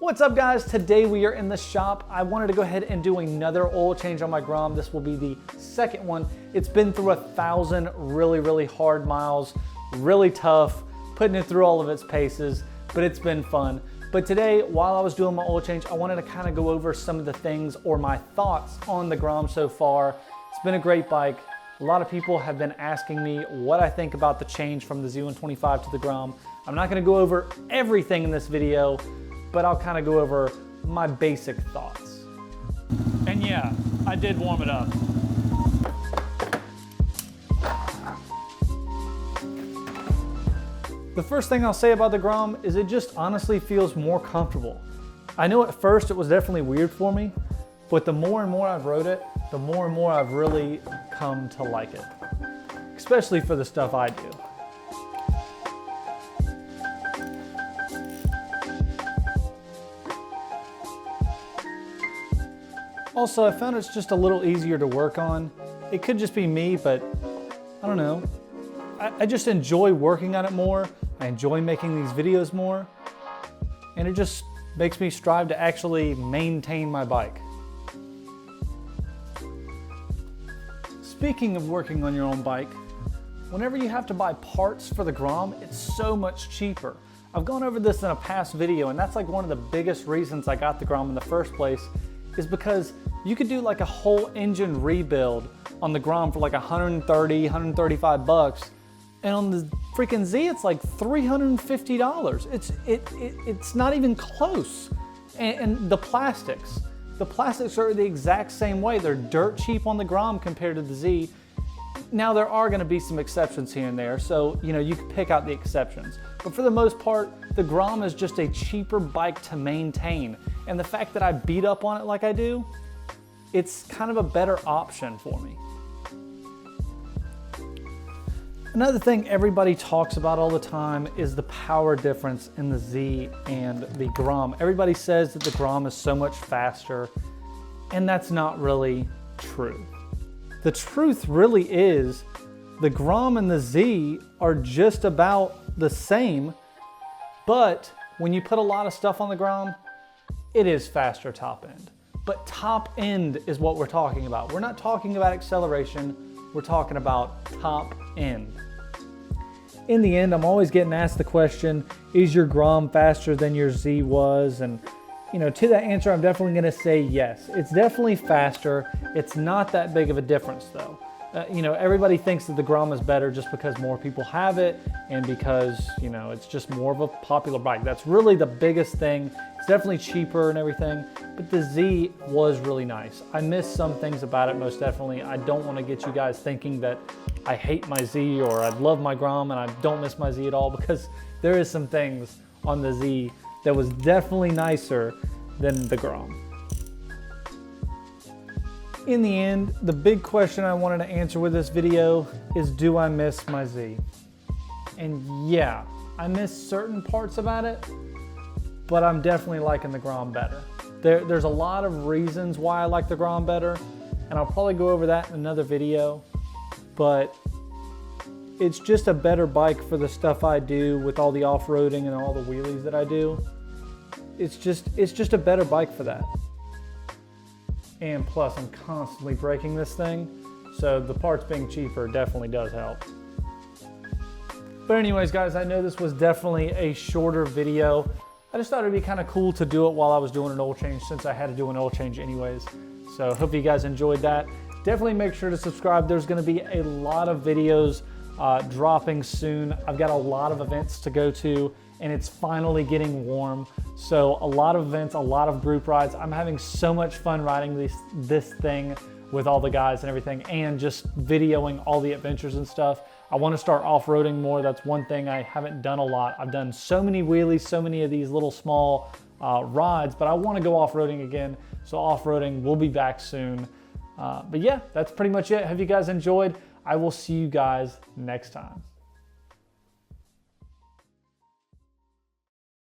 What's up guys? Today we are in the shop. I wanted to go ahead and do another oil change on my Grom. This will be the second one. It's been through 1,000 really hard miles, really tough, putting it through all of its paces, but it's been fun. But today, while I was doing my oil change, I wanted to kind of go over some of the things or my thoughts on the Grom so far. It's been a great bike. A lot of people have been asking me what I think about the change from the Z125 to the Grom. I'm not gonna go over everything in this video, but I'll kind of go over my basic thoughts. And yeah, I did warm it up. The first thing I'll say about the Grom is it just honestly feels more comfortable. I know at first it was definitely weird for me, but the more and more I've rode it, the more and more I've really come to like it, especially for the stuff I do. Also, I found it's just a little easier to work on. It could just be me, but I don't know. I just enjoy working on it more. I enjoy making these videos more. And it just makes me strive to actually maintain my bike. Speaking of working on your own bike, whenever you have to buy parts for the Grom, it's so much cheaper. I've gone over this in a past video, and that's like one of the biggest reasons I got the Grom in the first place, is because you could do like a whole engine rebuild on the Grom for like 130, 135 bucks. And on the freaking Z, it's like $350. It's not even close. And the plastics are the exact same way. They're dirt cheap on the Grom compared to the Z. Now there are gonna be some exceptions here and there, so you know, you can pick out the exceptions. But for the most part, the Grom is just a cheaper bike to maintain. And the fact that I beat up on it like I do, it's kind of a better option for me. Another thing everybody talks about all the time is the power difference in the Z and the Grom. Everybody says that the Grom is so much faster, and that's not really true. The truth really is the Grom and the Z are just about the same, but when you put a lot of stuff on the Grom, it is faster top end. But top end is what we're talking about. We're not talking about acceleration, we're talking about top end. In the end, I'm always getting asked the question, is your Grom faster than your Z was? And you know, to that answer, I'm definitely gonna say yes. It's definitely faster. It's not that big of a difference though. You know, everybody thinks that the Grom is better just because more people have it and because, you know, it's just more of a popular bike. That's really the biggest thing. It's definitely cheaper and everything, but the Z was really nice. I miss some things about it, most definitely. I don't want to get you guys thinking that I hate my Z or I love my Grom and I don't miss my Z at all, because there is some things on the Z that was definitely nicer than the Grom. In the end, the big question I wanted to answer with this video is, do I miss my Z? And yeah, I miss certain parts about it, but I'm definitely liking the Grom better. There's a lot of reasons why I like the Grom better, and I'll probably go over that in another video, but it's just a better bike for the stuff I do with all the off-roading and all the wheelies that I do. It's just a better bike for that. And plus, I'm constantly breaking this thing, so the parts being cheaper definitely does help. But anyways, guys, I know this was definitely a shorter video. I just thought it'd be kind of cool to do it while I was doing an oil change, since I had to do an oil change anyways. So hope you guys enjoyed that. Definitely make sure to subscribe. There's gonna be a lot of videos dropping soon. I've got a lot of events to go to, and it's finally getting warm. So a lot of events, a lot of group rides. I'm having so much fun riding this thing with all the guys and everything, and just videoing all the adventures and stuff. I want to start off-roading more. That's one thing I haven't done a lot. I've done so many wheelies, so many of these little small rides, but I want to go off-roading again. So off-roading will be back soon. But yeah, that's pretty much it. Have you guys enjoyed? I will see you guys next time.